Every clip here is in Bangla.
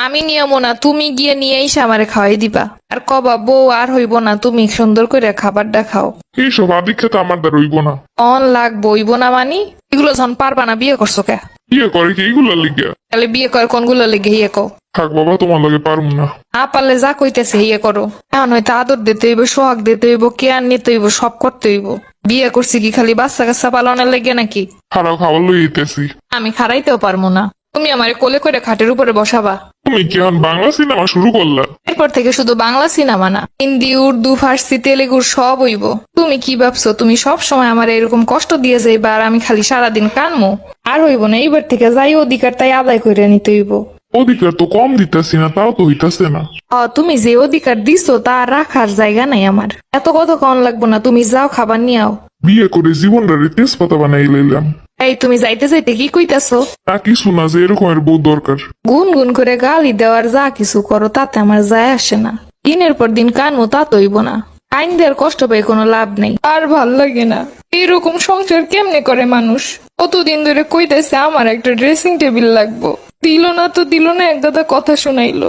আমি নিয়মো না, তুমি গিয়ে নিয়ে এসে আমারে খাওয়াই দিবা। আর কবা বউ আর হইব না, তুমি সুন্দর করে খাবারটা খাও। এইসব আদিক্ষেতা আমার দ্বারা হইব না। অন লাগবো হইব না মানি? এগুলো যখন পারবা না বিয়ে করছো কে? বিয়ে করে কি এইগুলা লিগা? তাহলে বিয়ে করে কোনগুলো লেগে হিয়ে কও। থাক বাবা, তোমার লগে পারুম না। না পারলে যা কইতেছে হিয়ে করো। এখন হয়তো আদর দিতে হইব, সোহাগ দিতে হইব, কেয়ার নিতে হইব, সব করতে হইব। বিয়ে করছি কি খালি বাচ্চা কাচ্চা পালনের লেগে নাকি? খারাপ খাবার লই যেতেছি। আমি খারাইতেও পারবো না। তুমি আমারে কোলে করে খাটের উপরে বসাবা। তুমি কি এখন বাংলা সিনেমা শুরু করলা? এরপর থেকে শুধু বাংলা সিনেমা না, হিন্দি, উর্দু, ফার্সি, তেলেগুর সব হইব। তুমি কি ভাবছো তুমি সব সময় আমার এরকম কষ্ট দিয়ে যাইবা আর আমি খালি সারাদিন কানমো? আর হইব না, এইবার থেকে যাই অধিকার তাই আদায় করে নিতে হইব। অধিকার তো কম দিতেছি না, তাও তো হইতাছে না। তুমি যে অধিকার দিছো তা আর রাখার জায়গা নাই আমার। এত কথা কন লাগবো না, তুমি যাও খাবার নিয়ে আও। বিয়ে করে জীবনটারে তেজপাতা বানাই লইলাম। এই তুমি যাইতে যাইতে কি কইতাছো? তা কিছু না যে এরকমের বউ দরকার। গুন গুন করে গালি দেওয়ার যা কিছু করো তাতে আমার যায় আসে না। দিনের পর দিন কানমো তা তো হইব না। আইন দেওয়ার কষ্ট পেয়ে কোনো লাভ নেই। আর ভাল লাগে না এরকম সংসার কেমনে করে মানুষ। কতদিন ধরে কইতেছে আমার একটা ড্রেসিং টেবিল লাগবো, দিল না তো দিল না, এক দাদা কথা শুনাইলো।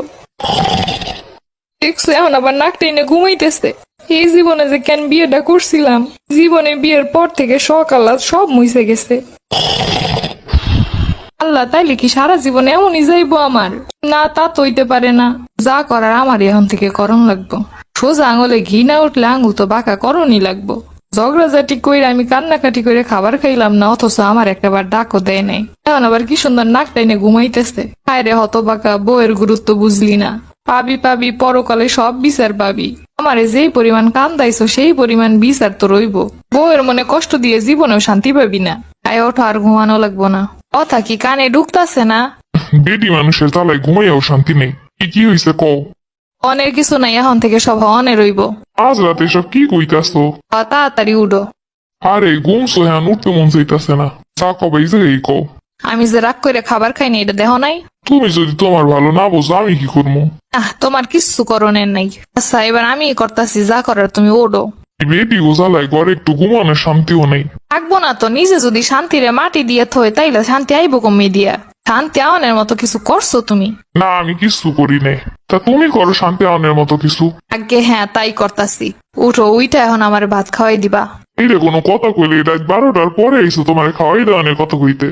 দেখছো এখন আবার নাক টেনে ঘুমাইতেছে। এই জীবনে যে কেন বিয়েটা করছিলাম, জীবনে বিয়ের পর থেকে সকাল সব মুইছে গেছে। আল্লাহ, তাইলে কি সারা জীবন এমনই যাইবো আমার? না, তা তো হইতে পারে না। যা করার আমার এখন থেকে করণ লাগবো। সোজা আঙুলে ঘি না উঠলে আঙুল তো বাঁকা করণই লাগবো। ঝগড়াঝাটি কইরা আমি কান্নাকাটি করে খাবার খাইলাম না, অথচ আমার একটাবার ডাকও দেয় নাই। এখন আবার কি সুন্দর নাক টাইনে ঘুমাইতেছে। হায় রে হতবাকা, বউয়ের গুরুত্ব বুঝলি না। পাবি পাবি পরকালে সব বিচার পাবি। আমারে যেই পরিমাণ কান্দাইছো সেই পরিমাণ বিচার তো রইব। বউয়ের মনে কষ্ট দিয়ে জীবনেও শান্তি পাবি না। আয় ওঠো, আর ঘুমানো লাগবো না। কথা কি কানে ঢুকতাছে না? বেটি মানুষের জ্বালায় ঘুমাইয়াও শান্তি নেই। কি হইছে কও? অনের কিছু নাই, এখন থেকে সব অনে রইব। আজ রাতে এসব কি কইতাছো? তাড়াতাড়ি উঠো। আরে ঘুমছো, হ্যাঁ উঠতে মন চাইতাছে না। চা কবে এই জায়গায় কও। আমি যে রাগ করে খাবার খাইনি এটা দেহ নাই? তুমি যদি তোমার ভালো না বোঝো আমি কি করবো? তোমার কিচ্ছু করণের নাই। আচ্ছা এবার আমি করতাছি, যা করার তুমি ওডো। বেটি ও জ্বালায় ঘরে একটু ঘুমানোর শান্তিও নেই। থাকবো না তো, নিজে যদি শান্তিরে মাটি দিয়ে থই তাইলে শান্তি আইবো কমে দিয়া। শান্তি আওয়ানের মতো কিছু করছো তুমি? না, আমি কিছু করি নাই। তা তুমি করো শান্তি আনের মতো কিছু। আগে হ্যাঁ, তাই করতাছি। উঠো, উইটা এখন আমার ভাত খাওয়াই দিবা। এইটা কোনো কথা কইলে? রাত 12টার পরে আইসো তোমার খাওয়াই দেওয়ানের কথা কইতে।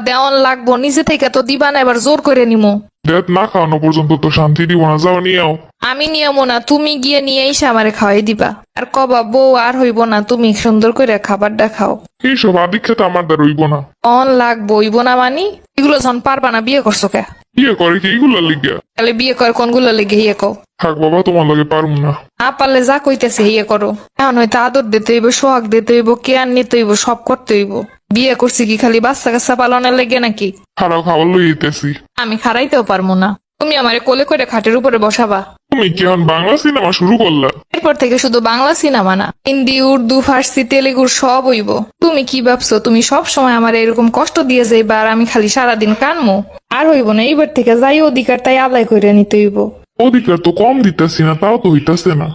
দেওয়ান লাগবো, নিজে থেকে তো দিবা না, এবার জোর করে নিমো। দেখ না খাওয়ানো পর্যন্ত তো শান্তি দিব না, যাও নিয়ে আও। আমি নিয়মো না, তুমি গিয়ে নিয়ে এসে আমারে খাওয়াই দিবা। আর কবা বউ আর হইব না, তুমি সুন্দর করে খাবারটা খাও। এইসব আদিক্ষেতা আমার দ্বারা হইব না। অন লাগবো হইব না মানি? এগুলো যখন পারবা না বিয়ে করছো কে? বিয়ে করে কি এইগুলা লিগা? তাহলে বিয়ে করে কোনগুলো লেগে হিয়ে কও। থাক বাবা, তোমার লগে পারুম না। না পারলে যা কইতেছে হিয়ে করো। এখন হয়তো আদর দিতে হইব, সোহাগ দিতে হইব, কেয়ার নিতে হইব, সব করতে হইব। বিয়ে করছি কি খালি বাচ্চা কাচ্চা পালনের লেগে নাকি? খারাপ খাবার লই যেতেছি। আমি খারাইতেও পারবো না। তুমি আমারে কোলে করে খাটের উপরে বসাবা। তুমি কি এখন বাংলা সিনেমা শুরু করলা? এরপর থেকে শুধু বাংলা সিনেমা না, হিন্দি, উর্দু, ফার্সি, তেলেগুর সব হইব। তুমি কি ভাবছো তুমি সব সময় আমার এরকম কষ্ট দিয়ে যাইবা আর আমি খালি সারাদিন কানমো? আর হইব না, এইবার থেকে যাই অধিকার তাই আদায় করে নিতে হইব। অধিকার তো কম দিতেছি না, তাও তো হইতাছে না।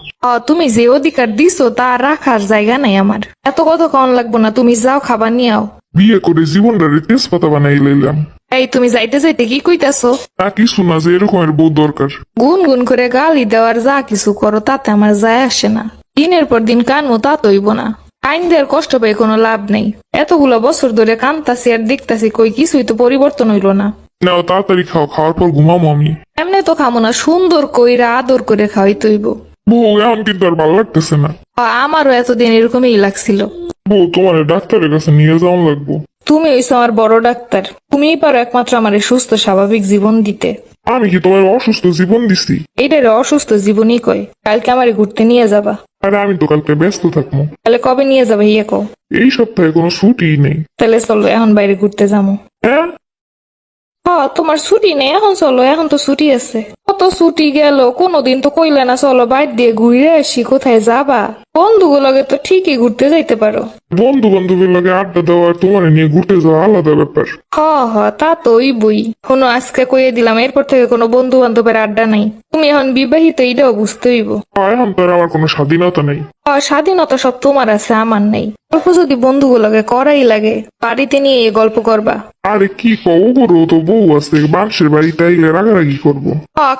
তুমি যে অধিকার দিছো তা আর রাখার জায়গা নাই আমার। এত কথা কন লাগবো না, তুমি যাও খাবার নিয়ে আও। বিয়ে করে জীবনটারে তেজপাতা বানাই লইলাম। এই তুমি যাইতে যাইতে কি কইতাছো? তা কিছু না যে এরকমের বউ দরকার। গুন গুন করে গালি দেওয়ার যা কিছু করো তাতে আমার যায় আসে না। দিনের পর দিন কানমো তা তো হইব না। আইন দেওয়ার কষ্ট পেয়ে কোনো লাভ নেই। এতগুলো বছর ধরে কানতাছি আর দেখতাছি, কই কিছুই তো পরিবর্তন হইল না। নাও তাড়াতাড়ি খাও, খাওয়ার পর ঘুমাবো আমি। এমনি তো খামো না, সুন্দর কইরা আদর করে খাওয়াইতে হইব। বউ এখন কিন্তু আর ভালো লাগতেছে না। আমারও এতদিন এরকমই লাগছিল। বউ তোমার ডাক্তারের কাছে নিয়ে যাওয়া লাগবো। তুমি হইছো আমার বড় ডাক্তার, তুমিই পারো একমাত্র আমার সুস্থ স্বাভাবিক জীবন দিতে। আমি কি তোমার অসুস্থ জীবন দিছি? এটারে অসুস্থ জীবনই কয়। কালকে আমারে ঘুরতে নিয়ে যাবা। আরে আমি তো কালকে ব্যস্ত থাকবো। তাহলে কবে নিয়ে যাবে ইয়ে কও। এই সপ্তাহে কোনো ছুটিই নেই। তাহলে চলো এখন বাইরে ঘুরতে যাবো। হ্যাঁ, তোমার ছুটি নেই, এখন চলো, এখন তো ছুটি আছে। কত ছুটি গেল, কোনোদিন তো কইলে না চলো বাইর দিয়ে ঘুরে আসি। কোথায় যাবা? বন্ধুগুলোকে তো ঠিকই ঘুরতে যাইতে পারো। বন্ধু বান্ধবের লগে আড্ডা দেওয়া আর তোমার নিয়ে ঘুরতে যাওয়া আলাদা ব্যাপার। তা তো ওই বই। কোনো আজকে কইয়ে দিলাম, এরপর থেকে কোনো বন্ধু বান্ধবের আড্ডা নাই। তুমি এখন বিবাহিত এটাও বুঝতে হইব। এখন তো আর আমার কোনো স্বাধীনতা নেই। স্বাধীনতা সব তোমার আছে, আমার নেই। গল্প যদি বন্ধুগুলোকে করাই লাগে, বাড়িতে নিয়ে এই গল্প করবা। আরে কি কও করো, তো বউ আছে, মানুষের বাড়িতে আইলে রাগারাগি করবো।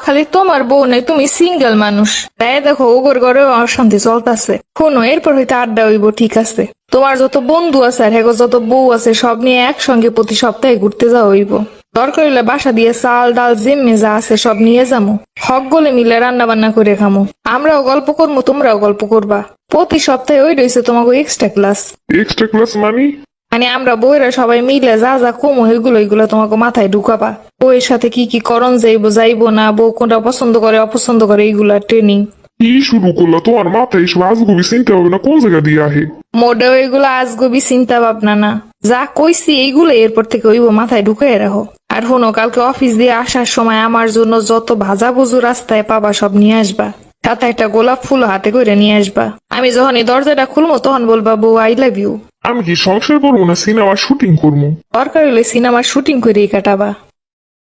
খালি তোমার বউ নেই, তুমি সিঙ্গেল মানুষ, তাই দেখো ওগর ঘরেও অশান্তি চলতেছে। শোনো, এরপর হইতে আড্ডা হইব, ঠিক আছে? তোমার যত বন্ধু আছে আর হেগো যত বউ আছে সব নিয়ে একসঙ্গে প্রতি সপ্তাহে ঘুরতে যাওয়া হইব। দরকার হইলে বাসা দিয়ে চাল ডাল জিম্মে যা আছে সব নিয়ে যাবো, হক গলে মিলে রান্না বান্না করে খামো। আমরাও গল্প করবো, তোমরাও গল্প করবা। প্রতি সপ্তাহে ওই রয়েছে তোমাকে এক্সট্রা ক্লাস। এক্সট্রা ক্লাস মানে আমরা বইরা সবাই মিলে যা যা কমো এগুলো তোমাকে মাথায় ঢুকাবা। বউয়ের সাথে কি কি করণ যাইবো না, বউ কোনটা পছন্দ করে অপছন্দ করে, এইগুলা ট্রেনিং। কি শুরু করলা? তোমার মাথায় এইসব আজগুবি চিনতে হবে না, কোন জায়গা দিয়ে আহে? মোটেও এগুলো আজগবি চিন্তা ভাবনা না, যা কইছি এইগুলো এরপর থেকে ওইব মাথায় ঢুকাই রাখো। আর শোনো, কালকে অফিস দিয়ে আসার সময় আমার জন্য যত ভাজা বুজু রাস্তায় পাবা সব নিয়ে আসবা, সাথে একটা গোলাপ ফুল হাতে করে নিয়ে আসবা। আমি যখন এই দরজাটা খুলবো তখন বলবা, বউ আই লাভ ইউ। আমি কি সংসার করবো না সিনেমা শুটিং করবো? দরকার হলে সিনেমার শুটিং করেই কাটাবা।